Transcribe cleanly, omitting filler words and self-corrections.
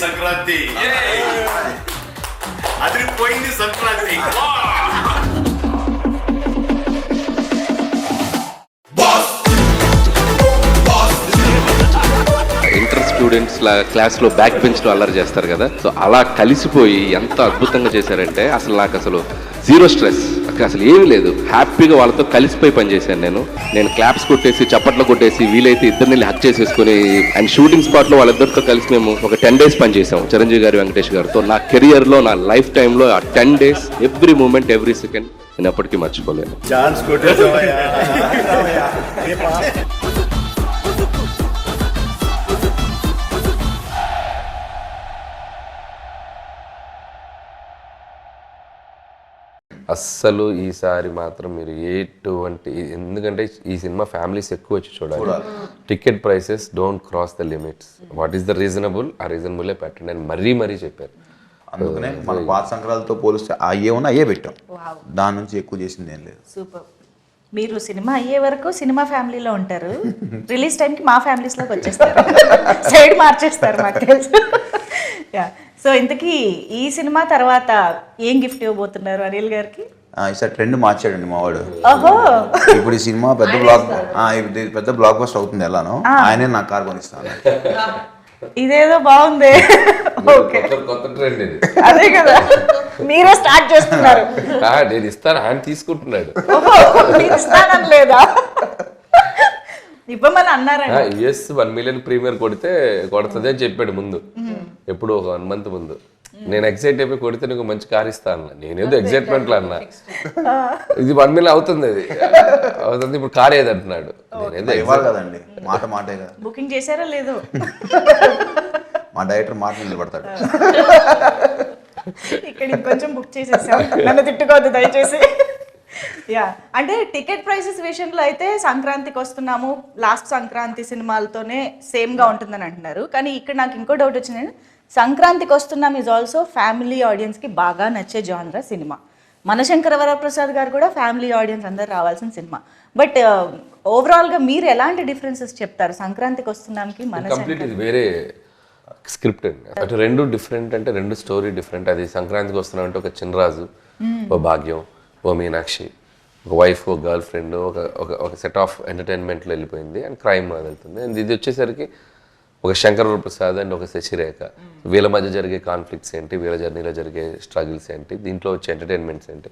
సంక్రాంతి అదిరిపోయింది Sankranti. Inter students క్లాస్లో back బెంచ్లో అల్లరి చేస్తారు కదా, సో అలా కలిసిపోయి ఎంత అద్భుతంగా చేశారంటే అసలు జీరో స్ట్రెస్, అసలు ఏమీ లేదు. హ్యాపీగా వాళ్ళతో కలిసిపోయి పనిచేశాను నేను క్లాప్స్ కొట్టేసి చప్పట్లు కొట్టేసి వీలైతే ఇద్దరిని హక్ చేసేసుకుని అండ్ షూటింగ్ స్పాట్లో వాళ్ళిద్దరితో కలిసి మేము ఒక 10 days పనిచేసాం చిరంజీవి గారి వెంకటేష్ గారితో. నా కెరియర్లో నా లైఫ్ టైంలో ఆ 10 days every moment every second నేను ఎప్పటికీ మర్చిపోలేను. ఛాన్స్ కొట్టేసావయ్యా. అస్సలు ఈసారి మాత్రం మీరు ఎటువంటి, ఎందుకంటే ఈ సినిమా ఫ్యామిలీస్ ఎక్కువ వచ్చి చూడాలి. Ticket prices don't cross the limits. What is the reasonable, ఆ రీజనబుల్లే పెట్టండి అని మరీ చెప్పారు. అందుకనే మన పాత సంక్రాంతితో పోలిస్తే అయ్యే ఉన్నా అయ్యే పెట్టాం, దాని నుంచి ఎక్కువ చేసింది ఏం లేదు. సూపర్. మీరు సినిమా అయ్యే వరకు సినిమా ఫ్యామిలీలో ఉంటారు, రిలీజ్ టైంకి మా ఫ్యామిలీస్లోకి వచ్చేస్తారు, సైడ్ మార్చేస్తారు మాకు తెలుసు. సో ఇంతకీ ఈ సినిమా తర్వాత ఏం గిఫ్ట్ ఇవ్వబోతున్నారు అనిల్ గారికి? ఈసారి ట్రెండ్ మార్చాడండి మా వాడు. ఓహో, ఇప్పుడు ఈ సినిమా పెద్ద బ్లాక్ బస్టర్ అవుతుంది ఎలానో, ఆయనే నాకు కార్ కొనిస్తాను. ఇదేదో బాగుంది. ఓకే, కొత్త ట్రెండ్ ఇది. అదే కదా, మీరే స్టార్ట్ చేస్తున్నారు. నేను ఇస్తాను, ఆయన తీసుకుంటున్నాడు. ఓహో, మీరు ఇస్తానని లేదా? ఇవ్వమని అన్నారండి. యుఎస్ 1 million ప్రీమియర్ కొడుతుంది అని చెప్పాడు ముందు, ఎప్పుడు ఒక 1 month ముందు. నేను ఎక్సైట్ అయిపోయి కొడితే నీకు మంచి కార్ ఇస్తా అన్న. నేనేదో ఎక్సైట్మెంట్ లో అన్నా, ఇది 1 million అవుతుంది ఇప్పుడు కార్ ఏది అంటున్నాడు. ఇవ్వాలి కదండి, మాటే కదా. బుకింగ్ చేశారో లేదో? మా డైరెక్టర్ మాట నిలబడతాడు. ఇక్కడ ఇంకొంచెం బుక్ చేసేసాం, నన్ను తిట్టుకోవద్దు దయచేసి. అంటే టికెట్ ప్రైసెస్ విషయంలో అయితే సంక్రాంతికి వస్తున్నాము, లాస్ట్ సంక్రాంతి సినిమాలతోనే సేమ్గా ఉంటుందని అంటున్నారు. కానీ ఇక్కడ నాకు ఇంకో డౌట్ వచ్చిందండి, సంక్రాంతికి వస్తున్నాం ఈజ్ ఆల్సో ఫ్యామిలీ ఆడియన్స్కి బాగా నచ్చే జానరా సినిమా. మనశంకర వరప్రసాద్ గారు కూడా ఫ్యామిలీ ఆడియన్స్ అందరు రావాల్సిన సినిమా. బట్ ఓవరాల్గా మీరు ఎలాంటి డిఫరెన్సెస్ చెప్తారు సంక్రాంతికి వస్తున్నాంకి? కంప్లీట్ ఇది వేరే స్క్రిప్ట్ అండి. అటు రెండు డిఫరెంట్, అంటే రెండు స్టోరీ డిఫరెంట్. అది సంక్రాంతికి వస్తున్నాం అంటే ఒక చిన్నరాజు, ఓ భాగ్యం, ఓ మీనాక్షి, ఒక వైఫ్, ఓ గర్ల్ ఫ్రెండ్, ఒక సెట్ ఆఫ్ ఎంటర్టైన్మెంట్లో వెళ్ళిపోయింది అండ్ క్రైమ్ వెళ్తుంది. అండ్ ఇది వచ్చేసరికి ఒక శంకర్ ప్రసాద్ అండ్ ఒక శశిరేఖ, వీళ్ళ మధ్య జరిగే కాన్ఫ్లిక్ట్స్ ఏంటి, వీళ్ళ జర్నీలో జరిగే స్ట్రగుల్స్ ఏంటి, దీంట్లో వచ్చే ఎంటర్టైన్మెంట్స్ ఏంటి,